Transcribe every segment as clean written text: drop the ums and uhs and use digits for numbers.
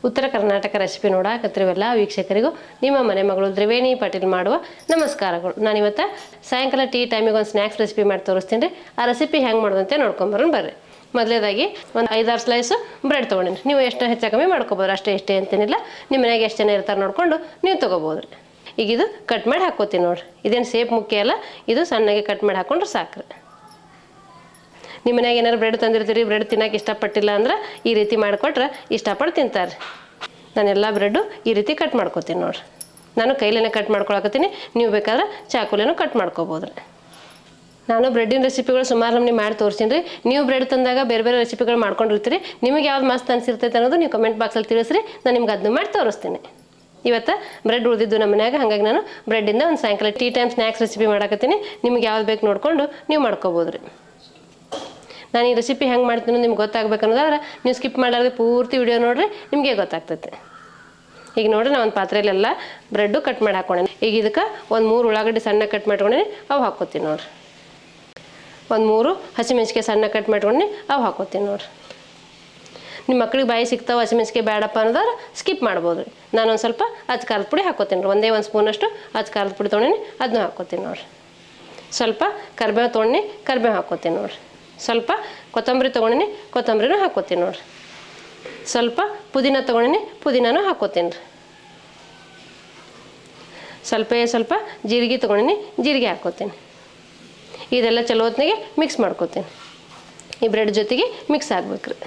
ಉತ್ತರ ಕರ್ನಾಟಕ ರೆಸಿಪಿ ನೋಡಾಕತ್ತಿರವೆಲ್ಲ ವೀಕ್ಷಕರಿಗೂ ನಿಮ್ಮ ಮನೆ ಮಗಳು ತ್ರಿವೇಣಿ ಪಾಟೀಲ್ ಮಾಡುವ ನಮಸ್ಕಾರಗಳು. ನಾನಿವತ್ತು ಸಾಯಂಕಾಲ ಟೀ ಟೈಮಿಗೆ ಒಂದು ಸ್ನ್ಯಾಕ್ಸ್ ರೆಸಿಪಿ ಮಾಡಿ ತೋರಿಸ್ತೀನಿ ರೀ. ಆ ರೆಸಿಪಿ ಹೆಂಗೆ ಮಾಡೋದಂತೆ ನೋಡ್ಕೊಂಬರೋಣ ಬರ್ರಿ. ಮೊದಲೇದಾಗಿ ಒಂದು 5-6 ಸ್ಲೈಸು ಬ್ರೆಡ್ ತೊಗೊಂಡಿನಿ. ನೀವು ಎಷ್ಟು ಹೆಚ್ಚು ಕಮ್ಮಿ ಮಾಡ್ಕೊಬೋದು, ಅಷ್ಟೇ ಇಷ್ಟೇ ಅಂತೇನಿಲ್ಲ. ನಿಮ್ಮ ಮನೆಗೆ ಎಷ್ಟು ಜನ ಇರ್ತಾರೆ ನೋಡಿಕೊಂಡು ನೀವು ತೊಗೋಬೋದು ರೀ. ಈಗ ಇದು ಕಟ್ ಮಾಡಿ ಹಾಕ್ಕೋತೀನಿ ನೋಡಿರಿ. ಇದೇನು ಸೇಪ್ ಮುಖ್ಯ ಅಲ್ಲ, ಇದು ಸಣ್ಣಗೆ ಕಟ್ ಮಾಡಿ ಹಾಕ್ಕೊಂಡ್ರೆ ಸಾಕ್ರಿ. ನಿಮ್ಮ ಮನ್ಯಾಗ ಏನಾರು ಬ್ರೆಡ್ ತಂದಿರ್ತೀರಿ, ಬ್ರೆಡ್ ತಿನ್ನೋಕೆ ಇಷ್ಟಪಟ್ಟಿಲ್ಲ ಅಂದ್ರೆ ಈ ರೀತಿ ಮಾಡಿಕೊಟ್ರೆ ಇಷ್ಟಪಟ್ಟು ತಿಂತಾರೆ. ನಾನೆಲ್ಲ ಬ್ರೆಡ್ಡು ಈ ರೀತಿ ಕಟ್ ಮಾಡ್ಕೊತೀನಿ ನೋಡಿರಿ. ನಾನು ಕೈಲೇನೆ ಕಟ್ ಮಾಡ್ಕೊಳಕತ್ತೀನಿ, ನೀವು ಬೇಕಾದ್ರೆ ಚಾಕುಲೇನೂ ಕಟ್ ಮಾಡ್ಕೊಬೋದು ರೀ. ನಾನು ಬ್ರೆಡ್ಡಿನ ರೆಸಿಪಿಗಳು ಸುಮಾರು ನಮ್ಗೆ ಮಾಡಿ ತೋರಿಸ್ತೀನಿ ರೀ. ನೀವು ಬ್ರೆಡ್ ತಂದಾಗ ಬೇರೆ ಬೇರೆ ರೆಸಿಪಿಗಳು ಮಾಡ್ಕೊಂಡಿರ್ತೀರಿ. ನಿಮಗೆ ಯಾವ್ದು ಮಸ್ತ್ ಅನಿಸಿರ್ತೈತೆ ಅನ್ನೋದು ನೀವು ಕಮೆಂಟ್ ಬಾಕ್ಸಲ್ಲಿ ತಿಳಿಸ್ರಿ, ನಾನು ನಿಮ್ಗೆ ಅದನ್ನು ಮಾಡಿ ತೋರಿಸ್ತೀನಿ. ಇವತ್ತು ಬ್ರೆಡ್ ಉಳಿದಿದ್ದು ನಮ್ಮ ಮನ್ಯಾಗ, ಹಾಗಾಗಿ ನಾನು ಬ್ರೆಡ್ಡಿಂದ ಒಂದು ಸಾಯಂಕಾಲ ಟೀ ಟೈಮ್ ಸ್ನ್ಯಾಕ್ಸ್ ರೆಸಿಪಿ ಮಾಡಕತ್ತೀನಿ. ನಿಮ್ಗೆ ಯಾವ್ದು ಬೇಕು ನೋಡಿಕೊಂಡು ನೀವು ಮಾಡ್ಕೋಬೋದು ರೀ. ನಾನು ಈ ರೆಸಿಪಿ ಹೆಂಗೆ ಮಾಡ್ತೀನಿ ನಿಮ್ಗೆ ಗೊತ್ತಾಗಬೇಕನ್ನೋದಾದ್ರೆ ನೀವು ಸ್ಕಿಪ್ ಮಾಡಾರ್ದೆ ಪೂರ್ತಿ ವಿಡಿಯೋ ನೋಡಿರಿ, ನಿಮಗೆ ಗೊತ್ತಾಗ್ತೈತೆ. ಈಗ ನೋಡಿರಿ, ನಾನು ಒಂದು ಪಾತ್ರೆಯಲ್ಲೆಲ್ಲ ಬ್ರೆಡ್ಡು ಕಟ್ ಮಾಡಿ ಹಾಕ್ಕೊಂಡೇನಿ. ಈಗ ಇದಕ್ಕೆ ಒಂದು 3 ಉಳ್ಳಾಗಡ್ಡಿ ಸಣ್ಣ ಕಟ್ ಮಾಡ್ಕೊಂಡೇನಿ, ಅವು ಹಾಕ್ಕೋತೀನಿ ನೋಡಿರಿ. ಒಂದು 3 ಹಸಿಮೆಣ್ಸಿಕಾಯಿ ಸಣ್ಣ ಕಟ್ ಮಾಡ್ಕೊಂಡು ಅವು ಹಾಕ್ಕೋತೀನಿ ನೋಡಿರಿ. ನಿಮ್ಮ ಮಕ್ಳಿಗೆ ಬಾಯಿ ಸಿಗ್ತಾವೆ, ಹಸಿಮೆಣ್ಸಿಕಾಯಿ ಬೇಡಪ್ಪ ಅನ್ನೋದಾದ್ರೆ ಸ್ಕಿಪ್ ಮಾಡ್ಬೋದು ರೀ. ನಾನೊಂದು ಸ್ವಲ್ಪ ಅಚ್ಚ ಖಾರದ ಪುಡಿ ಹಾಕ್ಕೋತೀನಿ ರೀ. ಒಂದೇ 1 ಸ್ಪೂನಷ್ಟು ಅಚ್ಚ ಖಾರದ ಪುಡಿ ತೊಗೊಂಡಿನಿ, ಅದನ್ನ ಹಾಕ್ಕೋತೀನಿ ನೋಡಿರಿ. ಸ್ವಲ್ಪ ಕರಿಬೇವು ತೊಗೊಂಡು ಕರಿಬೇವು ಹಾಕ್ಕೋತೀನಿ ನೋಡಿರಿ. ಸ್ವಲ್ಪ ಕೊತ್ತಂಬರಿ ತೊಗೊಂಡಿನಿ, ಕೊತ್ತಂಬರಿನೂ ಹಾಕ್ಕೋತೀನಿ ನೋಡಿರಿ. ಸ್ವಲ್ಪ ಪುದೀನ ತೊಗೊಂಡಿನಿ, ಪುದೀನೂ ಹಾಕ್ಕೋತೀನಿ ರೀ. ಸ್ವಲ್ಪ ಜೀರಿಗೆ ತೊಗೊಂಡಿನಿ, ಜೀರಿಗೆ ಹಾಕ್ಕೋತೀನಿ. ಇದೆಲ್ಲ ಚಲೋ ಹೊತ್ತಿನಾಗೆ ಮಿಕ್ಸ್ ಮಾಡ್ಕೋತೀನಿ. ಈ ಬ್ರೆಡ್ ಜೊತೆಗೆ ಮಿಕ್ಸ್ ಆಗ್ಬೇಕು ರೀ.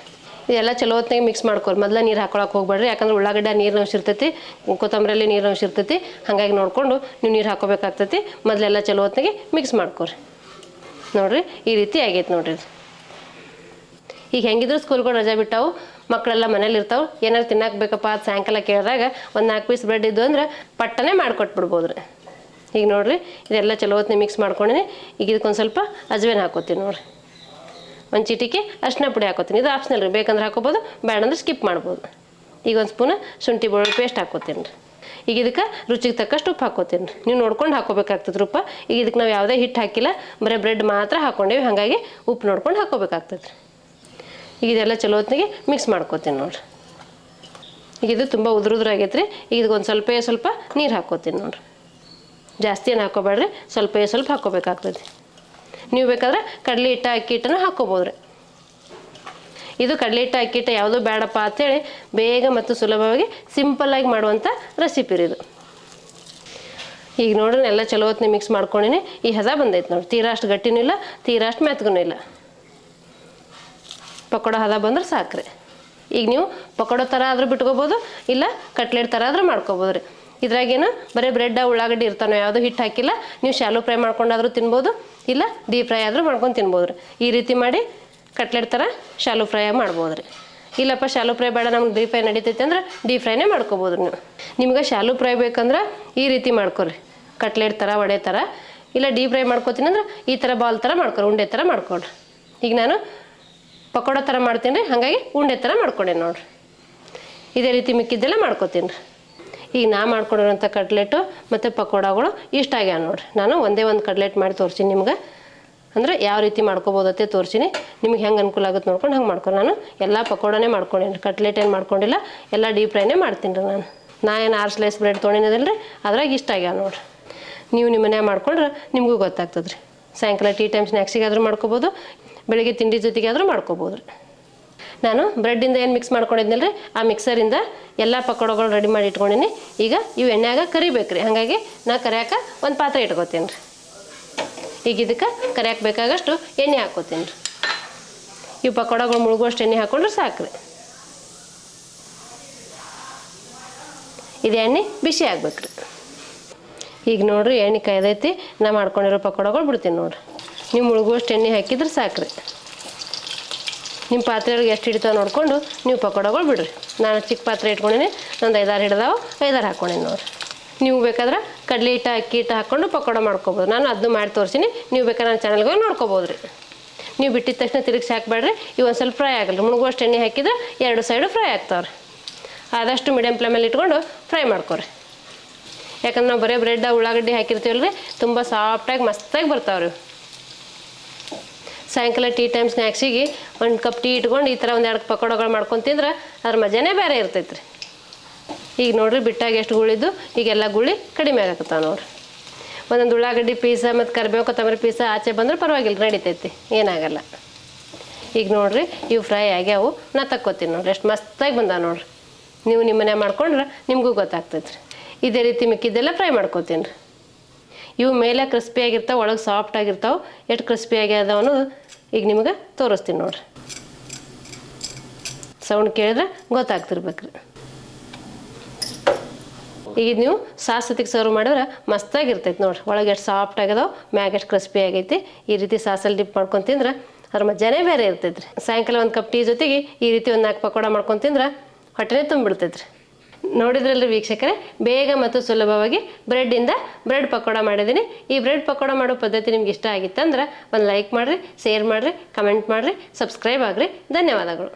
ಇದೆಲ್ಲ ಚಲೋ ಹೊತ್ತಿನಾಗೆ ಮಿಕ್ಸ್ ಮಾಡ್ಕೊರಿ. ಮೊದಲ ನೀರು ಹಾಕೊಳಕ್ಕೆ ಹೋಗ್ಬೇಡ್ರಿ, ಯಾಕಂದ್ರೆ ಉಳ್ಳಾಗಡ್ಡೆ ನೀರಿನ ಅಂಶ ಇರ್ತೈತಿ, ಕೊತ್ತಂಬರಿಯಲ್ಲಿ ನೀರಿನ ಅಂಶ ಇರ್ತೈತಿ. ಹಾಗಾಗಿ ನೋಡಿಕೊಂಡು ನೀವು ನೀರು ಹಾಕೋಬೇಕಾಗ್ತೈತಿ. ಮೊದಲೆಲ್ಲ ಚಲೋ ಹೊತ್ತಿನಾಗೆ ಮಿಕ್ಸ್ ಮಾಡ್ಕೊರಿ. ನೋಡಿರಿ, ಈ ರೀತಿ ಆಗೈತೆ ನೋಡಿರಿ. ಈಗ ಹೆಂಗಿದ್ರು ಸ್ಕೂಲ್ಗಳು ರಜೆ ಬಿಟ್ಟಾವು, ಮಕ್ಕಳೆಲ್ಲ ಮನೇಲಿ ಇರ್ತಾವೆ. ಏನಾರು ತಿನ್ನಕ್ಕೆ ಬೇಕಪ್ಪ ಅದು ಸಾಯಂಕಾಲ ಕೇಳಿದಾಗ ಒಂದು 4 ಪೀಸ್ ಬ್ರೆಡ್ ಇದ್ದು ಅಂದ್ರೆ ಪಟ್ಟನೆ ಮಾಡಿಕೊಟ್ಬಿಡ್ಬೋದು ರೀ. ಈಗ ನೋಡಿರಿ, ಇದೆಲ್ಲ ಚಲೋ ಹೊತ್ತಿನ ಮಿಕ್ಸ್ ಮಾಡ್ಕೊಂಡಿನಿ. ಈಗ ಇದಕ್ಕೊಂದು ಸ್ವಲ್ಪ ಅಜ್ವೇನ್ ಹಾಕೋತೀನಿ ನೋಡಿರಿ. ಒಂದು ಚಿಟಿಕೆ ಅರಿಶಿನ ಪುಡಿ ಹಾಕೋತೀನಿ. ಇದು ಆಪ್ಷನಲ್ ರೀ, ಬೇಕಂದ್ರೆ ಹಾಕೋಬೋದು, ಬೇಡಂದ್ರೆ ಸ್ಕಿಪ್ ಮಾಡ್ಬೋದು. ಈಗ 1 ಸ್ಪೂನ್ ಶುಂಠಿ ಬೆಳ್ಳುಳ್ಳಿ ಪೇಸ್ಟ್ ಹಾಕೋತೀನಿ ರೀ. ಈಗ ಇದಕ್ಕೆ ರುಚಿಗೆ ತಕ್ಕಷ್ಟು ಉಪ್ಪು ಹಾಕೋತೀನಿ ರೀ. ನೀವು ನೋಡ್ಕೊಂಡು ಹಾಕೋಬೇಕಾಗ್ತದೆ ಉಪ್ಪು. ಈಗ ಇದಕ್ಕೆ ನಾವು ಯಾವುದೇ ಹಿಟ್ಟು ಹಾಕಿಲ್ಲ, ಬರೀ ಬ್ರೆಡ್ ಮಾತ್ರ ಹಾಕ್ಕೊಂಡೇವಿ, ಹಾಗಾಗಿ ಉಪ್ಪು ನೋಡ್ಕೊಂಡು ಹಾಕೋಬೇಕಾಗ್ತದೆ ರೀ. ಈಗ ಇದೆಲ್ಲ ಚಲೋ ಹೊತ್ತಿಗೆ ಮಿಕ್ಸ್ ಮಾಡ್ಕೋತೀನಿ ನೋಡಿರಿ. ಈಗ ಇದು ತುಂಬ ಉದುರಾಗೈತೆ ರೀ. ಈಗ ಇದಕ್ಕೊಂದು ಸ್ವಲ್ಪ ನೀರು ಹಾಕ್ಕೋತೀನಿ ನೋಡಿರಿ. ಜಾಸ್ತಿ ಏನು ಹಾಕೋಬೇಡ್ರಿ, ಸ್ವಲ್ಪ ಹಾಕ್ಕೋಬೇಕಾಗ್ತದೆ. ನೀವು ಬೇಕಾದ್ರೆ ಕಡಲೆ ಹಿಟ್ಟು ಅಕ್ಕಿ ಹಿಟ್ಟನ್ನು ಹಾಕ್ಕೋಬೋದು ರೀ. ಇದು ಕಡಲೆ ಹಿಟ್ಟು ಅಕ್ಕಿ ಹಿಟ್ಟು ಯಾವುದೂ ಬೇಡಪ್ಪ ಅಂತೇಳಿ ಬೇಗ ಮತ್ತು ಸುಲಭವಾಗಿ ಸಿಂಪಲ್ಲಾಗಿ ಮಾಡುವಂಥ ರೆಸಿಪಿ ರೀ ಇದು. ಈಗ ನೋಡ್ರಿ, ಎಲ್ಲ ಚಲೋ ಹೊತ್ತಿನ ಮಿಕ್ಸ್ ಮಾಡ್ಕೊಂಡಿನಿ. ಈ ಹದ ಬಂದೈತೆ ನೋಡಿ. ತೀರಾ ಅಷ್ಟು ಗಟ್ಟಿನೂ ಇಲ್ಲ, ತೀರಾ ಅಷ್ಟು ಮೆತ್ತಗೂ ಇಲ್ಲ. ಪಕೋಡ ಹದ ಬಂದ್ರೆ ಸಾಕ್ರಿ. ಈಗ ನೀವು ಪಕೋಡ ಥರ ಆದರೂ ಬಿಟ್ಕೋಬೋದು, ಇಲ್ಲ ಕಟ್ಲೆಟ್ ಥರ ಆದರೂ ಮಾಡ್ಕೋಬೋದು ರೀ. ಇದ್ರಾಗೇನು ಬರೀ ಬ್ರೆಡ್ ಉಳ್ಳಾಗಡ್ಡಿ ಇರ್ತಾವೆ, ಯಾವುದೂ ಹಿಟ್ಟು ಹಾಕಿಲ್ಲ. ನೀವು ಶಾಲೋ ಫ್ರೈ ಮಾಡ್ಕೊಂಡಾದರೂ ತಿನ್ಬೋದು, ಇಲ್ಲ ಡೀಪ್ ಫ್ರೈ ಆದರೂ ಮಾಡ್ಕೊಂಡು ತಿನ್ಬೋದು ರೀ. ಈ ರೀತಿ ಮಾಡಿ ಕಟ್ಲೆಟ್ ಥರ ಶಾಲೋ ಫ್ರೈ ಮಾಡ್ಬೋದು ರೀ. ಇಲ್ಲಪ್ಪ ಶಾಲೋ ಫ್ರೈ ಬೇಡ, ನಮ್ಗೆ ಡೀಪ್ ಫ್ರೈ ನಡೀತೈತೆ ಅಂದ್ರೆ ಡೀಪ್ ಫ್ರೈನೇ ಮಾಡ್ಕೋಬೋದು ನೀವು. ನಿಮ್ಗೆ ಶಾಲೋ ಫ್ರೈ ಬೇಕಂದ್ರೆ ಈ ರೀತಿ ಮಾಡ್ಕೊರಿ, ಕಟ್ಲೆಟ್ ಥರ ವಡೆ ಥರ. ಇಲ್ಲ ಡೀಪ್ ಫ್ರೈ ಮಾಡ್ಕೋತೀನಿ ಅಂದ್ರೆ ಈ ಥರ ಬಾಲ್ ಥರ ಮಾಡ್ಕೊರಿ, ಉಂಡೆ ಥರ ಮಾಡ್ಕೊಡ್ರಿ. ಈಗ ನಾನು ಪಕೋಡ ಥರ ಮಾಡ್ತೀನಿ ರೀ, ಹಾಗಾಗಿ ಉಂಡೆ ಥರ ಮಾಡ್ಕೊಂಡೆ ನೋಡಿರಿ. ಇದೇ ರೀತಿ ಮಿಕ್ಕಿದ್ದೆಲ್ಲ ಮಾಡ್ಕೋತೀನಿ ರೀ. ಈಗ ನಾ ಮಾಡ್ಕೊಂಡಿರೋಂಥ ಕಟ್ಲೆಟು ಮತ್ತು ಪಕೋಡಗಳು ಇಷ್ಟ ಆಗ್ಯಾವ ನೋಡಿರಿ. ನಾನು ಒಂದೇ ಒಂದು ಕಟ್ಲೆಟ್ ಮಾಡಿ ತೋರಿಸ್ತೀನಿ ನಿಮ್ಗೆ, ಅಂದರೆ ಯಾವ ರೀತಿ ಮಾಡ್ಕೋಬೋದತ್ತೆ ತೋರಿಸ್ತೀನಿ. ನಿಮ್ಗೆ ಹೆಂಗೆ ಅನುಕೂಲ ಆಗುತ್ತೆ ನೋಡ್ಕೊಂಡು ಹಂಗೆ ಮಾಡ್ಕೊಂಡು. ನಾನು ಎಲ್ಲ ಪಕೋಡನೇ ಮಾಡ್ಕೊಂಡೇನಿ, ಕಟ್ಲೆಟ್ ಏನು ಮಾಡ್ಕೊಂಡಿಲ್ಲ, ಎಲ್ಲ ಡೀಪ್ ಫ್ರೈನೇ ಮಾಡ್ತೀನಿ ರೀ. ನಾ ಏನು 6 ಸ್ಲೈಸ್ ಬ್ರೆಡ್ ತೊಗೊಂಡಿದ್ದಲ್ಲ ರೀ, ಅದ್ರಾಗ ಇಷ್ಟ ಆಗ್ಯಾವ ನೋಡಿರಿ. ನೀವು ನಿಮ್ಮ ಮನ್ಯಾಗ ಮಾಡ್ಕೊಂಡ್ರೆ ನಿಮಗೂ ಗೊತ್ತಾಗ್ತದೆ ರೀ. ಸಾಯಂಕಾಲ ಟೀ ಟೈಮ್ ಸ್ನ್ಯಾಕ್ಸಿಗಾದರೂ ಮಾಡ್ಕೋಬೋದು, ಬೆಳಗ್ಗೆ ತಿಂಡಿ ಜೊತೆಗೆ ಆದರೂ ಮಾಡ್ಕೋಬೋದು ರೀ. ನಾನು ಬ್ರೆಡ್ಡಿಂದ ಏನು ಮಿಕ್ಸ್ ಮಾಡ್ಕೊಂಡಿದ್ನಲ್ಲ ರೀ, ಆ ಮಿಕ್ಸರಿಂದ ಎಲ್ಲ ಪಕೋಡಗಳು ರೆಡಿ ಮಾಡಿ ಇಟ್ಕೊಂಡಿನಿ. ಈಗ ಇವು ಎಣ್ಣೆಯಾಗ ಕರಿಬೇಕು ರೀ, ಹಾಗಾಗಿ ನಾ ಕರಿಯಾಕೆ ಒಂದು ಪಾತ್ರೆ ಇಟ್ಕೋತೀನಿ ರೀ. ಈಗ ಇದಕ್ಕೆ ಕರಿಯಾಕೆ ಬೇಕಾಗಷ್ಟು ಎಣ್ಣೆ ಹಾಕ್ಕೋತೀನಿ ರೀ. ಇವು ಪಕೋಡಗಳು ಮುಳುಗುವಷ್ಟು ಎಣ್ಣೆ ಹಾಕ್ಕೊಂಡ್ರೆ ಸಾಕ್ರಿ. ಇದು ಎಣ್ಣೆ ಬಿಸಿ ಆಗ್ಬೇಕು ರೀ. ಈಗ ನೋಡಿರಿ, ಎಣ್ಣೆ ಕಾಯ್ದೈತಿ. ನಾ ಮಾಡ್ಕೊಂಡಿರೋ ಪಕೋಡಗಳು ಬಿಡ್ತೀನಿ ನೋಡಿರಿ. ನೀವು ಮುಳುಗುವಷ್ಟು ಎಣ್ಣೆ ಹಾಕಿದ್ರೆ ಸಾಕ್ರಿ. ನಿಮ್ಮ ಪಾತ್ರೆಯೊಳಗೆ ಎಷ್ಟು ಹಿಡಿತಾವೆ ನೋಡಿಕೊಂಡು ನೀವು ಪಕೋಡಗಳು ಬಿಡ್ರಿ. ನಾನು ಚಿಕ್ಕ ಪಾತ್ರೆ ಇಟ್ಕೊಂಡಿನಿ, ಒಂದು 5-6 ಹಿಡ್ದಾವೆ, 5-6 ಹಾಕ್ಕೊಂಡಿನಿ ನೋಡಿರಿ. ನೀವು ಬೇಕಾದ್ರೆ ಕಡಲೆ ಹಿಟ್ಟು ಅಕ್ಕಿ ಹಿಟ್ಟು ಹಾಕ್ಕೊಂಡು ಪಕೋಡ ಮಾಡ್ಕೋಬೋದು. ನಾನು ಅದನ್ನು ಮಾಡಿ ತೋರಿಸಿನಿ, ನೀವು ಬೇಕಾದ್ರೆ ನನ್ನ ಚಾನಲ್ಗೆ ಹೋಗಿ ನೋಡ್ಕೋಬೋದು ರೀ. ನೀವು ಬಿಟ್ಟಿದ ತಕ್ಷಣ ತಿರುಗಿಸಿ ಹಾಕಬೇಡ್ರಿ, ಇವು ಒಂದು ಸ್ವಲ್ಪ ಫ್ರೈ ಆಗಲ್ಲ. ಮುಳುಗುವಷ್ಟು ಎಣ್ಣೆ ಹಾಕಿದ್ರೆ 2 ಸೈಡು ಫ್ರೈ ಆಗ್ತಾವ್ರಿ. ಆದಷ್ಟು ಮೀಡಿಯಮ್ ಫ್ಲೇಮಲ್ಲಿ ಇಟ್ಕೊಂಡು ಫ್ರೈ ಮಾಡ್ಕೊರಿ. ಯಾಕಂದ್ರೆ ನಾವು ಬರೀ ಬ್ರೆಡ್ ಉಳ್ಳಾಗಡ್ಡಿ ಹಾಕಿರ್ತೀವಲ್ಲ ರೀ, ತುಂಬ ಸಾಫ್ಟಾಗಿ ಮಸ್ತಾಗಿ ಬರ್ತಾವ್ರಿ. ಸಾಯಂಕಾಲ ಟೀ ಟೈಮ್ ಸ್ನ್ಯಾಕ್ಸಿಗೆ 1 ಕಪ್ ಟೀ ಇಟ್ಕೊಂಡು ಈ ಥರ 1-2 ಪಕೋಡಗಳು ಮಾಡ್ಕೊಂಡು ತಿಂದ್ರೆ ಅದ್ರ ಮಜಾನೇ ಬೇರೆ ಇರ್ತೈತೆ ರೀ. ಈಗ ನೋಡಿರಿ ಬಿಟ್ಟಾಗ ಎಷ್ಟು ಗುಳಿದ್ದು ಈಗೆಲ್ಲ ಗುಳಿ ಕಡಿಮೆ ಆಗತ್ತಾವ ನೋಡಿರಿ. ಒಂದೊಂದು ಉಳ್ಳಾಗಡ್ಡಿ ಪೀಸ ಮತ್ತು ಕರಿಬೇವು ಕೊತ್ತಂಬರಿ ಪೀಸ ಆಚೆ ಬಂದ್ರೆ ಪರವಾಗಿಲ್ಲ ನಡಿತೈತಿ, ಏನಾಗಲ್ಲ. ಈಗ ನೋಡಿರಿ ಇವು ಫ್ರೈ ಆಗ್ಯಾವು, ನಾ ತಕ್ಕೋತೀನಿ ನೋಡಿರಿ ಎಷ್ಟು ಮಸ್ತಾಗಿ ಬಂದಾವ ನೋಡಿರಿ. ನೀವು ನಿಮ್ಮ ಮನೆ ಮಾಡ್ಕೊಂಡ್ರೆ ನಿಮಗೂ ಗೊತ್ತಾಗ್ತೈತೆ ರೀ. ಇದೇ ರೀತಿ ಮಿಕ್ಕಿದ್ದೆಲ್ಲ ಫ್ರೈ ಮಾಡ್ಕೋತೀನಿ ರೀ. ಇವು ಮೇಲೆ ಕ್ರಿಸ್ಪಿ ಆಗಿರ್ತಾವೆ, ಒಳಗೆ ಸಾಫ್ಟ್ ಆಗಿರ್ತಾವೆ. ಎಷ್ಟು ಕ್ರಿಸ್ಪಿ ಆಗ್ಯಾದವ ಅನ್ನೋದು ಈಗ ನಿಮ್ಗೆ ತೋರಿಸ್ತೀನಿ ನೋಡಿರಿ. ಸೌಂಡ್ ಕೇಳಿದ್ರೆ ಗೊತ್ತಾಗ್ತಿರ್ಬೇಕ್ರಿ. ಈಗ ನೀವು ಸಾಸ್ ಜೊತೆಗೆ ಸರ್ವ್ ಮಾಡಿದ್ರೆ ಮಸ್ತಾಗಿರ್ತೈತೆ ನೋಡಿರಿ. ಒಳಗೆ ಎಷ್ಟು ಸಾಫ್ಟ್ ಆಗ್ಯದಾವೆ, ಮ್ಯಾಗ ಎಷ್ಟು ಕ್ರಿಸ್ಪಿ ಆಗೈತಿ. ಈ ರೀತಿ ಸಾಸಲ್ಲಿ ಡಿಪ್ ಮಾಡ್ಕೊಂಡು ತಿಂದ್ರೆ ಅದ್ರ ಮಜಾನೇ ಬೇರೆ ಇರ್ತೈತೆ ರೀ. ಸಾಯಂಕಾಲ ಒಂದು ಕಪ್ ಟೀ ಜೊತೆಗೆ ಈ ರೀತಿ ಒಂದು 4 ಪಕೋಡ ಮಾಡ್ಕೊಂಡು ತಿಂದ್ರೆ ಹೊಟ್ಟೆನೇ ತುಂಬಿಡ್ತೈತೆ ರೀ. ನೋಡಿದ್ರಲ್ರಿ ವೀಕ್ಷಕರೇ, ಬೇಗ ಮತ್ತು ಸುಲಭವಾಗಿ ಬ್ರೆಡ್ಡಿಂದ ಬ್ರೆಡ್ ಪಕೋಡ ಮಾಡಿದ್ದೀನಿ. ಈ ಬ್ರೆಡ್ ಪಕೋಡ ಮಾಡೋ ಪದ್ಧತಿ ನಿಮ್ಗೆ ಇಷ್ಟ ಆಗಿತ್ತಂದ್ರೆ ಒಂದು ಲೈಕ್ ಮಾಡಿರಿ, ಶೇರ್ ಮಾಡಿರಿ, ಕಮೆಂಟ್ ಮಾಡಿರಿ, ಸಬ್ಸ್ಕ್ರೈಬ್ ಆಗಿರಿ. ಧನ್ಯವಾದಗಳು.